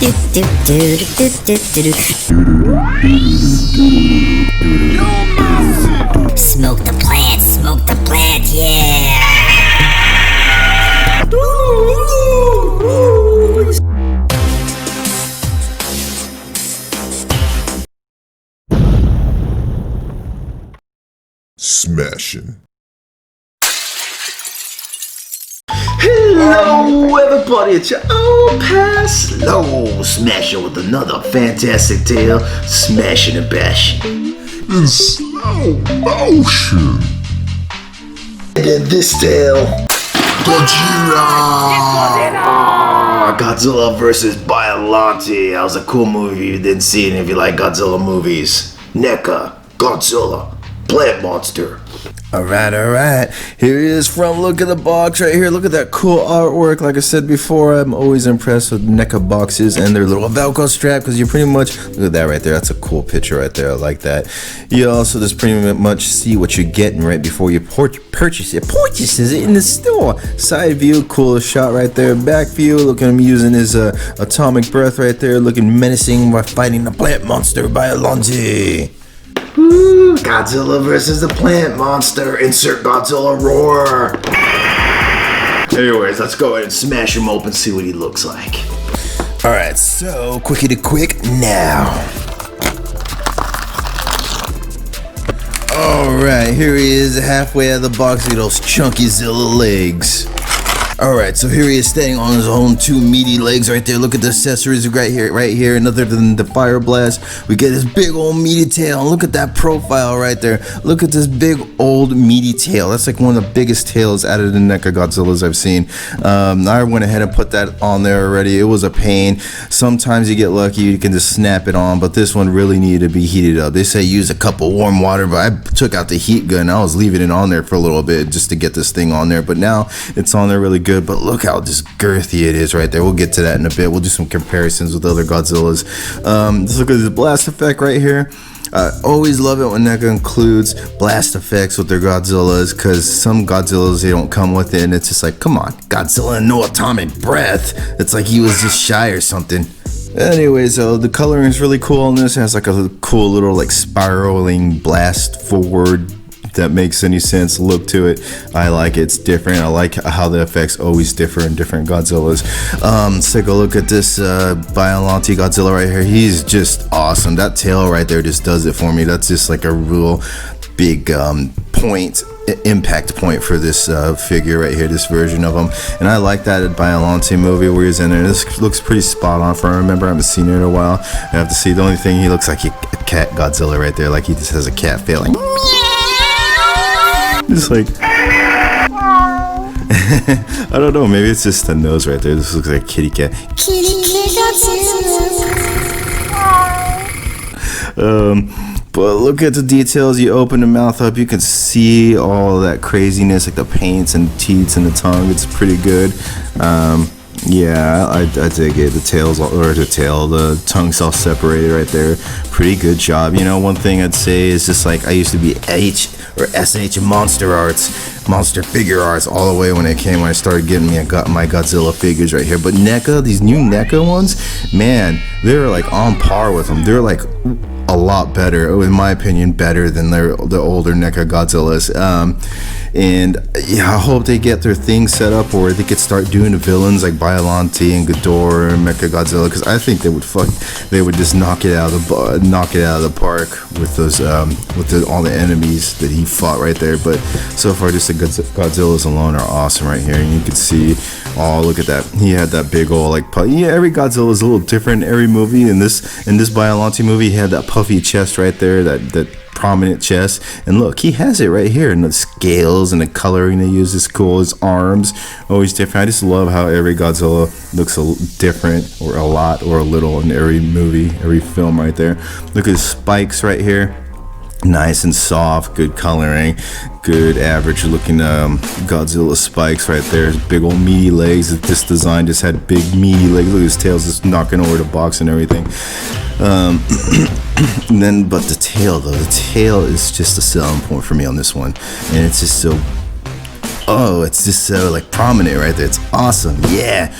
Smoke the plant, yeah. Smashing. Hello everybody, it's your old past Slow Smasher with another fantastic tale, smashing and bashing. In slow motion. And in this tale, Godzilla vs. Biollante. That was a cool movie if you didn't see it and if you like Godzilla movies. Neca Godzilla Plant Monster. Alright. Here he is from Look at the Box right here. Look at that cool artwork. Like I said before, I'm always impressed with NECA boxes and their little Velcro strap because you pretty much, look at that right there. That's a cool picture right there. I like that. You also just pretty much see what you're getting right before you purchase it. Purchases it in the store. Side view, cool shot right there. Back view, look at him using his atomic breath right there. Looking menacing while fighting the plant monster Biollante. Godzilla versus the plant monster. Insert Godzilla roar. Anyways, let's go ahead and smash him open, see what he looks like. Alright, so quickie to quick now. Alright, here he is halfway out of the box with those chunky Zilla legs. Alright, so here he is standing on his own two meaty legs right there. Look at the accessories right here. And other than the fire blast, we get this big old meaty tail. And look at that profile right there. Look at this big old meaty tail. That's like one of the biggest tails out of the NECA Godzillas I've seen. I went ahead and put that on there already. It was a pain. Sometimes you get lucky, you can just snap it on, but this one really needed to be heated up. They say use a cup of warm water, but I took out the heat gun. I was leaving it on there for a little bit just to get this thing on there, but now it's on there really good. But look how just girthy it is right there. We'll get to that in a bit. We'll do some comparisons with other Godzillas. Just look at this blast effect right here. I always love it when NECA includes blast effects with their Godzillas, because some Godzillas, they don't come with it, and it's just like, come on, Godzilla and no atomic breath. It's like he was just shy or something. Anyways, the coloring is really cool on this. It has like a cool little like spiraling blast forward that makes any sense look to it. I like it. It's different. I like how the effects always differ in different Godzillas. Let's take a look at this Biollante Godzilla right here. He's just awesome. That tail right there just does it for me. That's just like a real big impact point for this figure right here, this version of him. And I like that Biollante movie where he's in there. This looks pretty spot on for I remember. I haven't seen it in a while. I have to see. The only thing, he looks like a cat Godzilla right there, like he just has a cat failing. Just like I don't know, maybe it's just the nose right there. This looks like a kitty cat. But look at the details. You open the mouth up, you can see all that craziness, like the paints and teeth and the tongue. It's pretty good. Yeah, I dig it. The tongue's all separated right there. Pretty good job. You know, one thing I'd say is just like I used to be SH monster figure arts all the way when I started getting my Godzilla figures right here. But NECA, these new NECA ones, man, they're like on par with them. They're like a lot better, in my opinion, better than the older NECA Godzillas. And yeah, I hope they get their thing set up where they could start doing the villains like Biollante and Ghidorah and Mecha Godzilla, because I think they would just knock it out of the park with those all the enemies that he fought right there. But so far, just the Godzillas alone are awesome right here, and you can see, oh, look at that. He had that big old every Godzilla is a little different in every movie. In this Biollante movie, he had that puffy chest right there, that prominent chest, and look, he has it right here, and the scales and the coloring they use is cool. His arms always different. I just love how every Godzilla looks different, or a lot or a little, in every movie, every film right there. Look at his spikes right here, nice and soft, good coloring, good average looking Godzilla spikes right there. His big old meaty legs. This design just had big meaty legs. Look at his tails just knocking over the box and everything. But the tail though, the tail is just a selling point for me on this one, and it's just so, it's just so prominent right there. It's awesome. Yeah.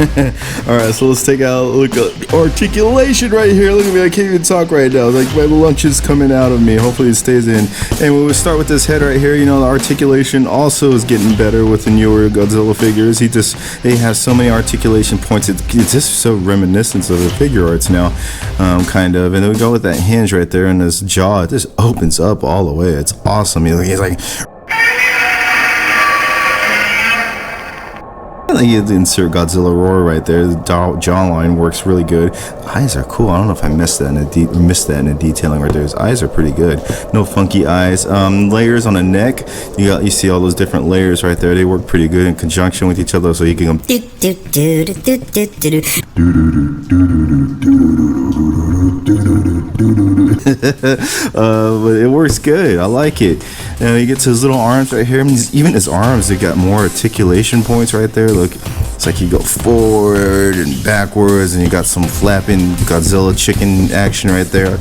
Alright, so let's take out look at articulation right here. Look at me, I can't even talk right now. Like my lunch is coming out of me. Hopefully it stays in. And when we start with this head right here, you know, the articulation also is getting better with the newer Godzilla figures. He has so many articulation points. It's just so reminiscent of the figure arts now, kind of. And then we go with that hinge right there, and this jaw, it just opens up all the way. It's awesome. He's like, I think you insert Godzilla roar right there. The jawline works really good. The eyes are cool. I don't know if I missed that in the detailing right there. His eyes are pretty good. No funky eyes. Layers on the neck. You see all those different layers right there. They work pretty good in conjunction with each other, so you can go. But it works good. I like it. And he gets his little arms right here. I mean, even his arms, they got more articulation points right there. Look, it's like you go forward and backwards, and you got some flapping Godzilla chicken action right there.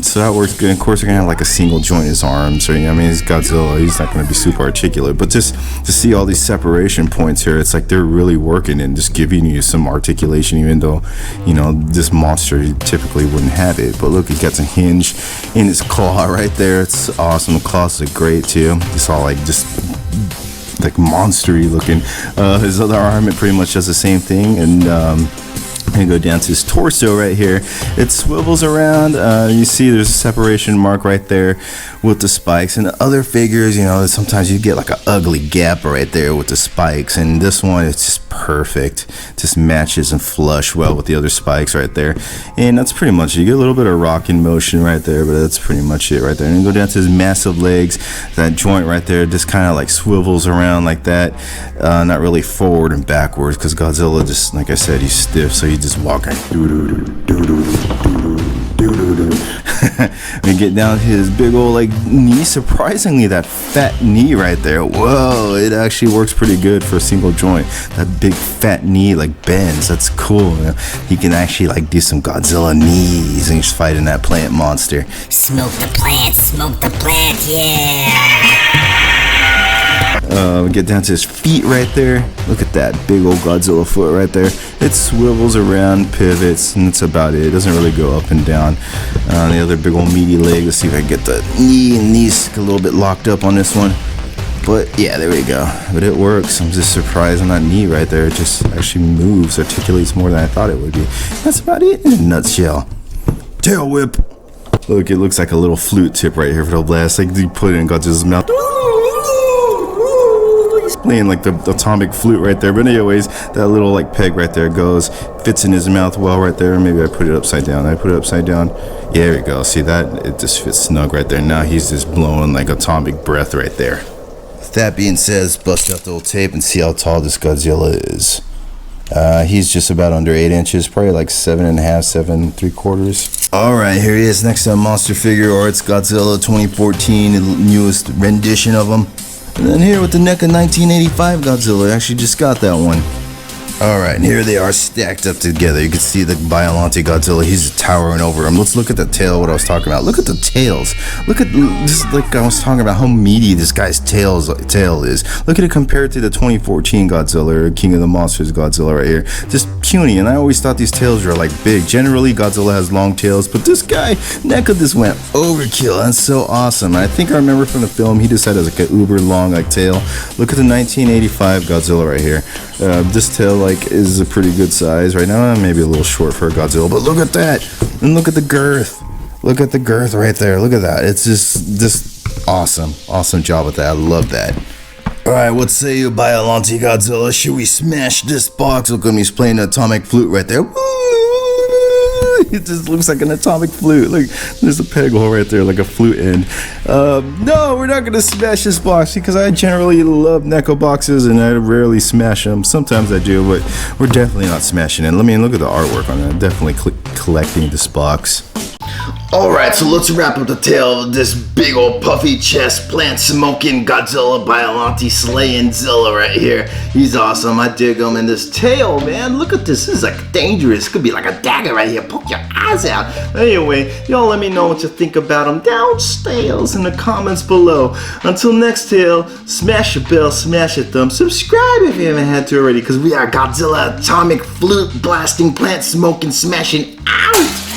So that works good. Of course, you're gonna have like a single joint in his arms. So, you know, I mean, he's Godzilla. He's not gonna be super articulate. But just to see all these separation points here, it's like they're really working and just giving you some articulation, even though, you know, this monster typically wouldn't have it. But look, he got a hinge in his claw right there. It's awesome. The claws are great too. It's all like just like monstery looking. His other arm, it pretty much does the same thing. And go down to his torso right here. It swivels around. You see there's a separation mark right there with the spikes. And the other figures, you know, sometimes you get like an ugly gap right there with the spikes, and this one, it's just perfect. Just matches and flush well with the other spikes right there. And that's pretty much it. You get a little bit of rocking motion right there, but that's pretty much it right there. And then go down to his massive legs. That joint right there just kind of like swivels around like that. Not really forward and backwards, because Godzilla, just like I said, he's stiff, so he just walking. We get down his big old like knee. Surprisingly, that fat knee right there, whoa, it actually works pretty good for a single joint. That big fat knee like bends. That's cool. You know? He can actually like do some Godzilla knees, and he's fighting that plant monster. Smoke the plant, yeah. We get down to his feet right there. Look at that big old Godzilla foot right there. It swivels around, pivots, and that's about it. It doesn't really go up and down. The other big old meaty leg. Let's see if I can get the knee and knees a little bit locked up on this one. But yeah, there we go. But it works. I'm just surprised on that knee right there. It just actually moves, articulates more than I thought it would be. That's about it in a nutshell. Tail whip. Look, it looks like a little flute tip right here for the blast. Like you put it in Godzilla's mouth. Playing like the atomic flute right there. But anyways, that little like peg right there fits in his mouth well right there. Maybe I put it upside down. I put it upside down. Yeah, there we go. See that? It just fits snug right there. Now he's just blowing like atomic breath right there. With that being said, let's bust out the old tape and see how tall this Godzilla is. He's just about under 8 inches, probably like 7.5, 7.75. Alright, here he is. Next to monster figure, or it's Godzilla 2014, the newest rendition of him. And then here with the Neca 1985 Godzilla, I actually just got that one. Alright, and here they are stacked up together. You can see the Biollante Godzilla, he's towering over him. Let's look at the tail, what I was talking about. Look at the tails. Look at this, like I was talking about how meaty this guy's tail is. Look at it compared to the 2014 Godzilla, or King of the Monsters Godzilla right here. Just puny, and I always thought these tails were like big. Generally, Godzilla has long tails, but this guy, Neca, just went overkill. That's so awesome. I think I remember from the film, he just had like an uber long like tail. Look at the 1985 Godzilla right here. This tail like is a pretty good size right now. Maybe a little short for a Godzilla, but look at that, and look at the girth. Look at the girth right there. Look at that. It's just awesome job with that. I love that. Alright, what say you, Biollante Godzilla? Should we smash this box? Look at me, he's playing an atomic flute right there. Woo! It just looks like an atomic flute. Look, there's a peg hole right there, like a flute end. No, we're not gonna smash this box because I generally love Neca boxes and I rarely smash them. Sometimes I do, but we're definitely not smashing it. Let me look at the artwork on that. Definitely collecting this box. Alright, so let's wrap up the tale of this big old puffy chest, plant smoking Godzilla Biollante slaying Zilla right here. He's awesome. I dig him. And this tail, man, look at this. This is like dangerous. Could be like a dagger right here. Poke your eyes out. Anyway, y'all let me know what you think about him downstairs in the comments below. Until next tale, smash your bell, smash your thumb, subscribe if you haven't had to already, because we are Godzilla atomic flute blasting, plant smoking, smashing out.